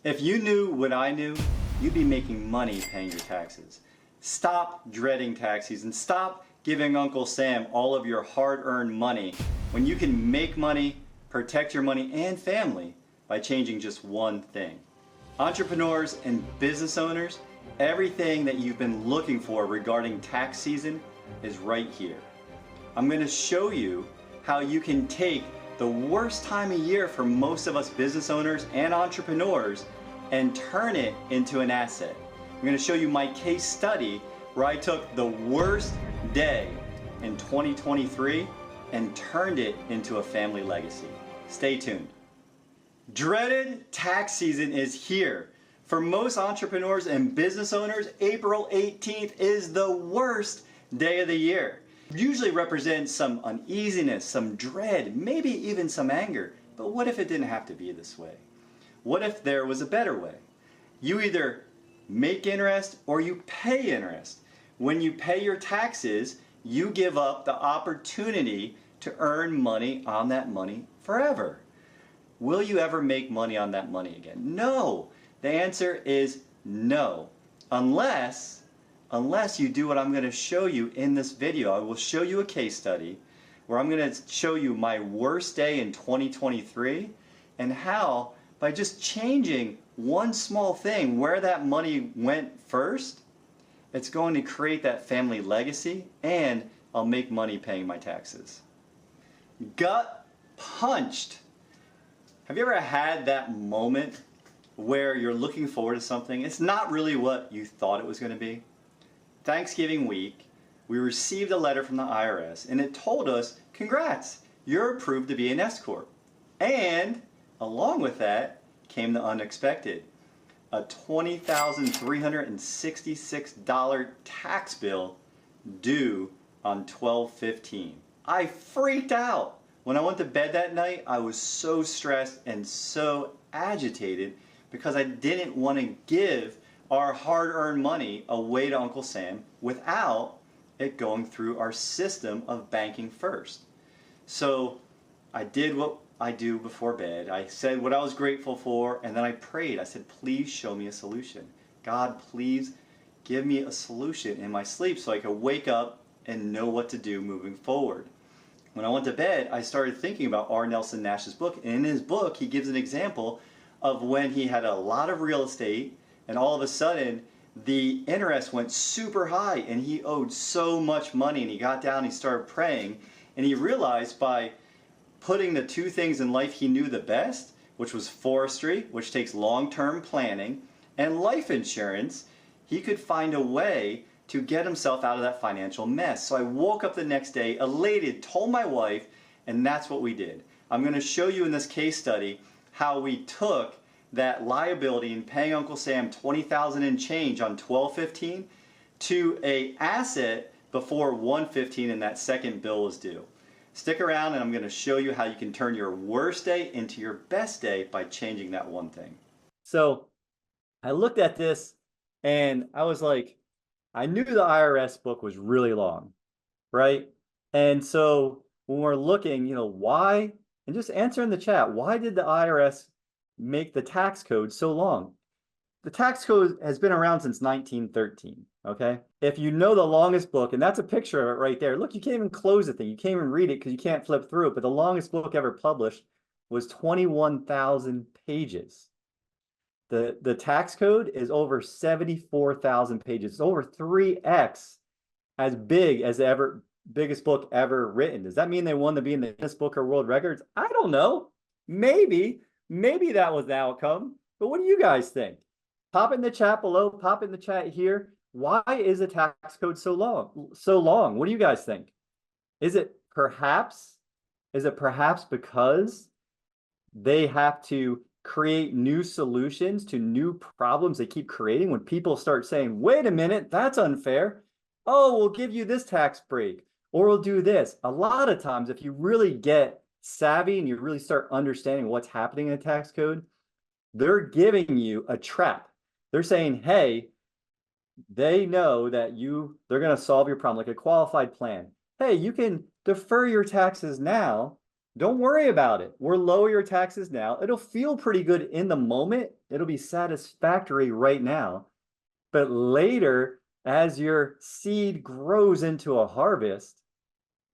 If you knew what I knew, you'd be making money paying your taxes. Stop dreading tax season. Stop giving Uncle Sam all of your hard-earned money when you can make money, protect your money and family by changing just one thing. Entrepreneurs and business owners, everything that you've been looking for regarding tax season is right here. I'm going to show you how you can take the worst time of year for most of us business owners and entrepreneurs and turn it into an asset. I'm going to show you my case study where I took the worst day in 2023 and turned it into a family legacy. Stay tuned. Dreaded tax season is here. For most entrepreneurs and business owners, April 18th is the worst day of the year. It usually represents some uneasiness, some dread, maybe even some anger. But what if it didn't have to be this way? What if there was a better way? You either make interest or you pay interest. When you pay your taxes, you give up the opportunity to earn money on that money forever. Will you ever make money on that money again? No. The answer is no. Unless you do what I'm going to show you in this video. I will show you a case study where I'm going to show you my worst day in 2023 and how by just changing one small thing where that money went first, it's going to create that family legacy and I'll make money paying my taxes. Gut punched. Have you ever had that moment where you're looking forward to something? It's not really what you thought it was going to be. Thanksgiving week, we received a letter from the IRS and it told us, congrats, you're approved to be an S Corp. And along with that came the unexpected, a $20,366 tax bill due on 12/15. I freaked out. When I went to bed that night, I was so stressed and so agitated because I didn't want to give our hard-earned money away to Uncle Sam without it going through our system of banking first. So I did what I do before bed. I said what I was grateful for, and then I prayed. I said, please show me a solution. God, please give me a solution in my sleep so I could wake up and know what to do moving forward. When I went to bed, I started thinking about R. Nelson Nash's book, and in his book, he gives an example of when he had a lot of real estate and all of a sudden the interest went super high and he owed so much money, and he got down and he started praying and he realized by putting the two things in life he knew the best, which was forestry, which takes long-term planning, and life insurance, he could find a way to get himself out of that financial mess. So I woke up the next day elated, told my wife, and that's what we did. I'm going to show you in this case study how we took that liability and paying Uncle Sam $20,000 and change on 12/15 to a asset before 1/15 and that second bill was due. Stick around and I'm going to show you how you can turn your worst day into your best day by changing that one thing. So I looked at this and I was like, I knew the IRS book was really long, right? And so when we're looking, why, and just answer in the chat, why did the IRS make the tax code so long? The tax code has been around since 1913, okay? If you know the longest book, and that's a picture of it right there. Look, you can't even close the thing. You can't even read it because you can't flip through it, but the longest book ever published was 21,000 pages. The tax code is over 74,000 pages. It's over 3x as big as the biggest book ever written. Does that mean they won to be in the Guinness Book of World Records? I don't know. Maybe that was the outcome. But what do you guys think? Pop in the chat below. Pop in the chat here. Why is the tax code so long? What do you guys think? Is it perhaps because they have to create new solutions to new problems they keep creating? When people start saying, wait a minute, that's unfair. Oh, we'll give you this tax break, or we'll do this. A lot of times, if you really get savvy and you really start understanding what's happening in the tax code, they're giving you a trap. They're saying, hey, they know that they're going to solve your problem, like a qualified plan. Hey, you can defer your taxes now Don't worry about it. We'll lower your taxes now. It'll feel pretty good in the moment. It'll be satisfactory right now. But later, as your seed grows into a harvest,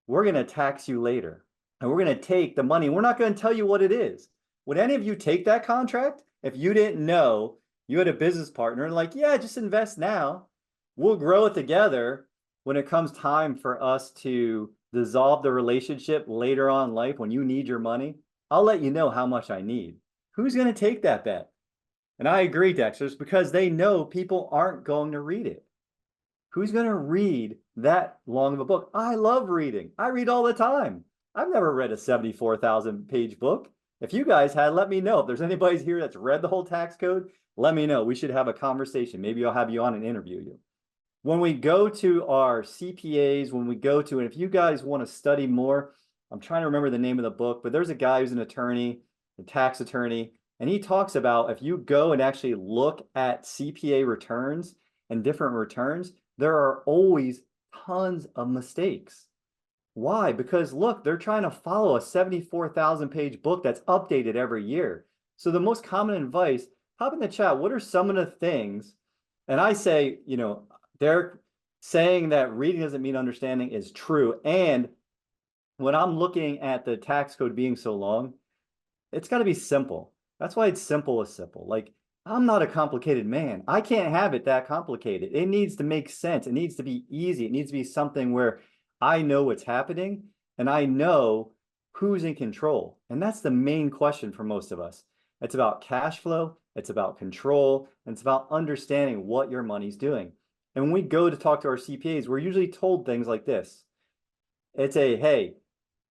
we're going to tax you later. And we're going to take the money. We're not going to tell you what it is. Would any of you take that contract if you didn't know you had a business partner and like, yeah, just invest now. We'll grow it together when it comes time for us to dissolve the relationship later on in life when you need your money. I'll let you know how much I need. Who's going to take that bet? And I agree, Dexter, it's because they know people aren't going to read it. Who's going to read that long of a book? I love reading. I read all the time. I've never read a 74,000 page book. If you guys had, let me know. If there's anybody here that's read the whole tax code, let me know. We should have a conversation. Maybe I'll have you on and interview you. When we go to our CPAs, when we go to, and if you guys want to study more, I'm trying to remember the name of the book, but there's a guy who's an attorney, a tax attorney, and he talks about if you go and actually look at CPA returns and different returns, there are always tons of mistakes. Why? Because look, they're trying to follow a 74,000 page book that's updated every year. So the most common advice, hop in the chat, what are some of the things? And I say, they're saying that reading doesn't mean understanding is true. And when I'm looking at the tax code being so long, it's got to be simple. That's why it's simple as simple. Like, I'm not a complicated man. I can't have it that complicated. It needs to make sense. It needs to be easy. It needs to be something where I know what's happening and I know who's in control. And that's the main question for most of us. It's about cash flow, it's about control, and it's about understanding what your money's doing. And when we go to talk to our CPAs, we're usually told things like this. It's hey,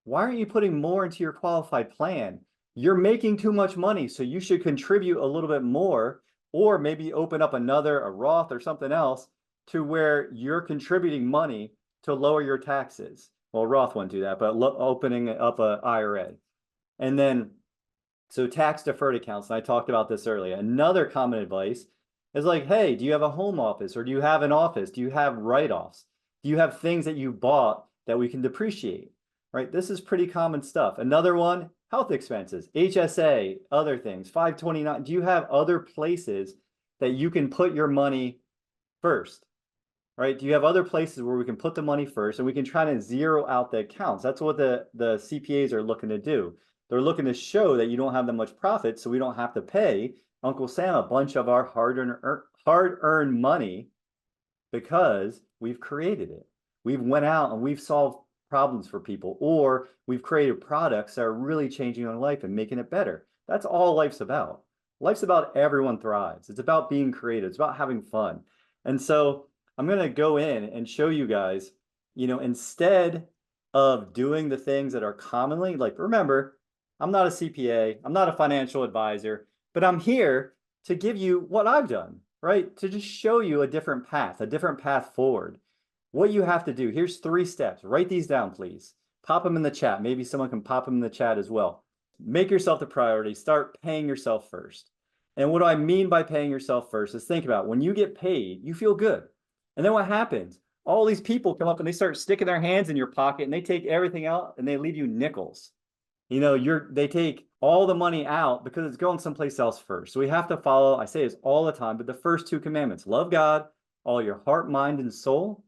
why aren't you putting more into your qualified plan? You're making too much money, so you should contribute a little bit more, or maybe open up a Roth or something else to where you're contributing money to lower your taxes. Well, Roth wouldn't do that, but opening up an IRA. And then, so tax deferred accounts, and I talked about this earlier. Another common advice is like, hey, do you have a home office or do you have an office? Do you have write-offs? Do you have things that you bought that we can depreciate? Right? This is pretty common stuff. Another one, health expenses, HSA, other things, 529. Do you have other places that you can put your money first? Right? Do you have other places where we can put the money first and we can try to zero out the accounts? That's what the CPAs are looking to do. They're looking to show that you don't have that much profit, so we don't have to pay Uncle Sam a bunch of our hard-earned money because we've created it. We've went out and we've solved problems for people, or we've created products that are really changing their life and making it better. That's all life's about. Life's about everyone thrives. It's about being creative. It's about having fun. And so I'm going to go in and show you guys, instead of doing the things that are commonly, like, remember, I'm not a CPA, I'm not a financial advisor, but I'm here to give you what I've done, right? To just show you a different path forward. What you have to do, here's 3 steps. Write these down, please. Pop them in the chat. Maybe someone can pop them in the chat as well. Make yourself the priority. Start paying yourself first. And what do I mean by paying yourself first is think about when you get paid, you feel good. And then what happens? All these people come up and they start sticking their hands in your pocket and they take everything out and they leave you nickels. They take all the money out because it's going someplace else first. So we have to follow, I say this all the time, but the first 2 commandments, love God, all your heart, mind, and soul.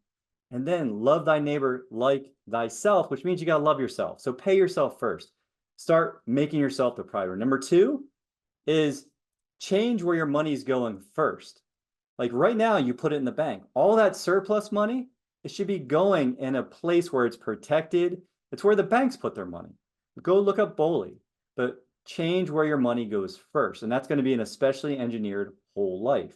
And then love thy neighbor like thyself, which means you got to love yourself. So pay yourself first. Start making yourself the priority. Number 2 is change where your money's going first. Like right now, you put it in the bank. All that surplus money, it should be going in a place where it's protected. It's where the banks put their money. Go look up BOLI, but change where your money goes first. And that's going to be an especially engineered whole life.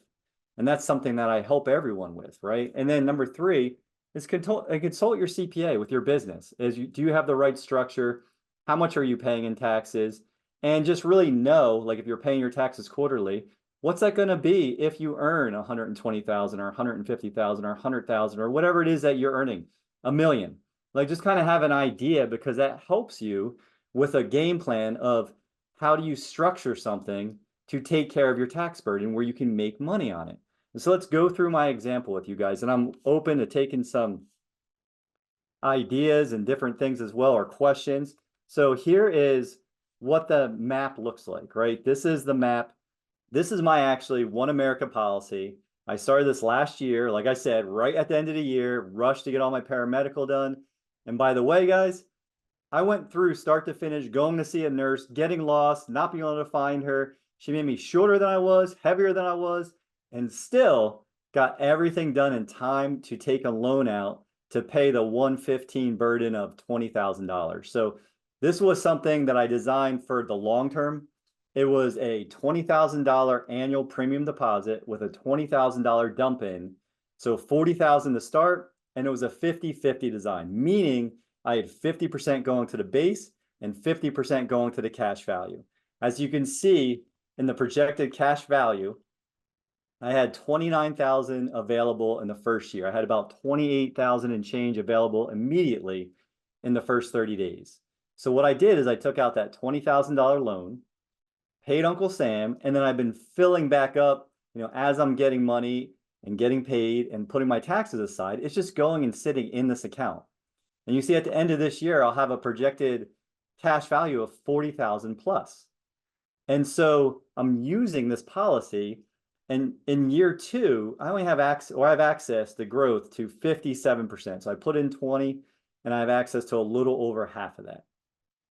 And that's something that I help everyone with, right? And then number 3 is consult your CPA with your business. Do you have the right structure? How much are you paying in taxes? And just really know, like if you're paying your taxes quarterly, what's that going to be if you earn 120,000 or 150,000 or 100,000 or whatever it is that you're earning, $1 million. Like just kind of have an idea because that helps you with a game plan of how do you structure something to take care of your tax burden where you can make money on it. And so let's go through my example with you guys, and I'm open to taking some ideas and different things as well, or questions. So here is what the map looks like, right? This is the map. This is my actually One America policy. I started this last year, like I said, right at the end of the year, rushed to get all my paramedical done. And by the way, guys, I went through start to finish, going to see a nurse, getting lost, not being able to find her. She made me shorter than I was, heavier than I was, and still got everything done in time to take a loan out to pay the 115 burden of $20,000. So this was something that I designed for the long term. It was a $20,000 annual premium deposit with a $20,000 dump in. So 40,000 to start, and it was a 50-50 design, meaning I had 50% going to the base and 50% going to the cash value. As you can see in the projected cash value, I had 29,000 available in the first year. I had about 28,000 and change available immediately in the first 30 days. So what I did is I took out that $20,000 loan, paid Uncle Sam, and then I've been filling back up, as I'm getting money and getting paid and putting my taxes aside. It's just going and sitting in this account. And you see at the end of this year, I'll have a projected cash value of 40,000 plus. And so I'm using this policy, and in year two, I only have access, or I have access to growth to 57%. So I put in 20 and I have access to a little over half of that.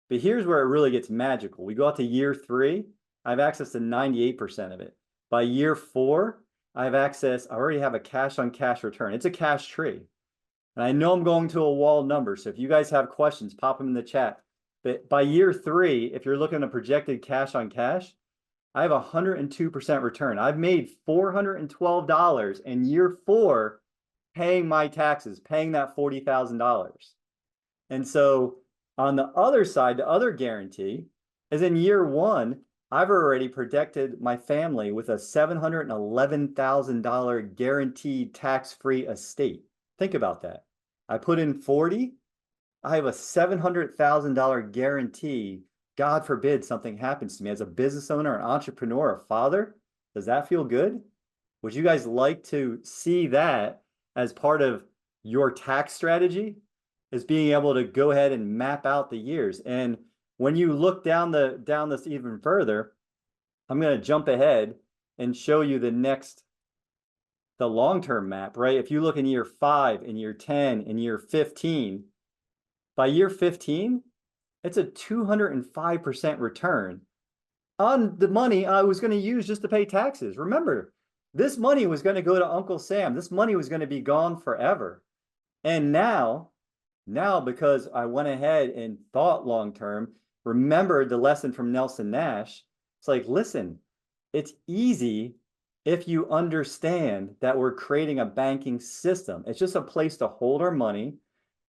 But here's where it really gets magical. We go out to year three, I have access to 98% of it. By year four, I already have a cash on cash return. It's a cash tree. And I know I'm going to a wall number, so if you guys have questions, pop them in the chat. But by year three, if you're looking at projected cash on cash, I have 102% return. I've made $412 in year four paying my taxes, paying that $40,000. And so on the other side, the other guarantee is in year one, I've already protected my family with a $711,000 guaranteed tax-free estate. Think about that. I put in 40, I have a $700,000 guarantee. God forbid something happens to me as a business owner, an entrepreneur, a father. Does that feel good? Would you guys like to see that as part of your tax strategy? Is being able to go ahead and map out the years. And when you look down this even further, I'm going to jump ahead and show you the long-term map, right? If you look in year 5, in year 10, in year 15, by year 15, it's a 205% return on the money I was going to use just to pay taxes. Remember, this money was going to go to Uncle Sam. This money was going to be gone forever. And now, because I went ahead and thought long-term, remembered the lesson from Nelson Nash, it's like, listen, it's easy if you understand that we're creating a banking system. It's just a place to hold our money.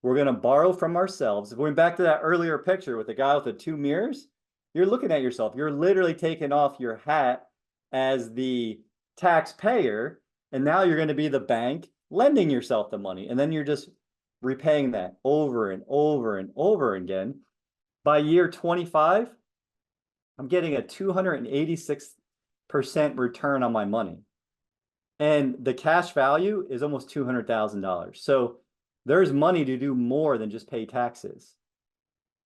We're going to borrow from ourselves. If we went back to that earlier picture with the guy with the 2 mirrors, you're looking at yourself. You're literally taking off your hat as the taxpayer, and now you're going to be the bank lending yourself the money. And then you're just repaying that over and over and over again. By year 25, I'm getting a 286% return on my money. And the cash value is almost $200,000. So there's money to do more than just pay taxes.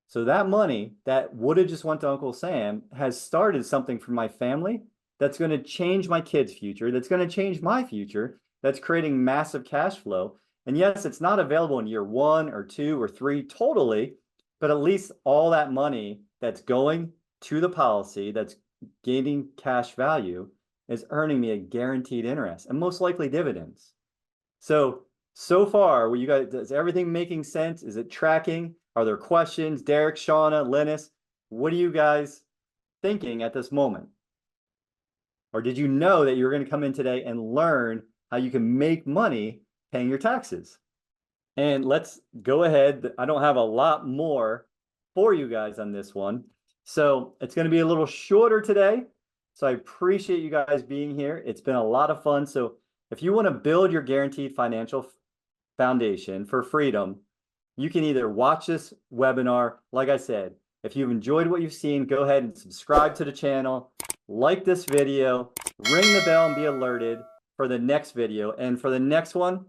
So that money that would have just went to Uncle Sam has started something for my family that's going to change my kids' future, that's going to change my future, that's creating massive cash flow. And yes, it's not available in year 1 or 2 or 3 totally, but at least all that money that's going to the policy, that's gaining cash value, is earning me a guaranteed interest and most likely dividends. So far, you guys, is everything making sense? Is it tracking? Are there questions? Derek, Shauna, Linus, what are you guys thinking at this moment? Or did you know that you're going to come in today and learn how you can make money paying your taxes? And let's go ahead. I don't have a lot more for you guys on this one. So it's going to be a little shorter today. So I appreciate you guys being here. It's been a lot of fun. So if you want to build your guaranteed financial foundation for freedom, you can either watch this webinar. Like I said, if you've enjoyed what you've seen, go ahead and subscribe to the channel, like this video, ring the bell and be alerted for the next video. And for the next one,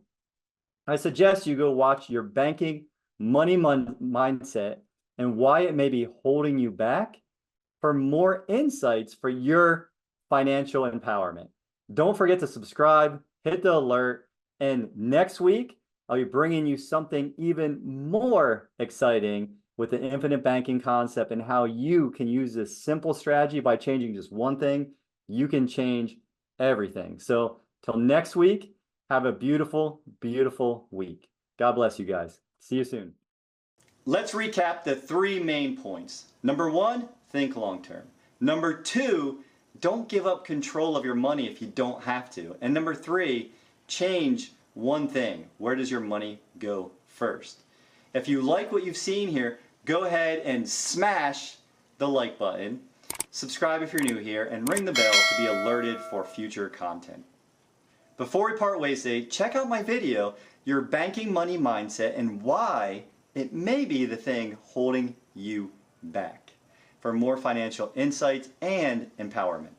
I suggest you go watch your banking money mindset and why it may be holding you back for more insights for your financial empowerment. Don't forget to subscribe, hit the alert, and next week, I'll be bringing you something even more exciting with the infinite banking concept and how you can use this simple strategy by changing just one thing. You can change everything. So till next week, have a beautiful, beautiful week. God bless you guys. See you soon. Let's recap the 3 main points. Number 1, think long term. Number 2, don't give up control of your money if you don't have to. And number 3, change one thing. Where does your money go first? If you like what you've seen here, go ahead and smash the like button, subscribe if you're new here, and ring the bell to be alerted for future content. Before we part ways today, check out my video, Your Banking Money Mindset and Why It May Be the Thing Holding You Back, for more financial insights and empowerment.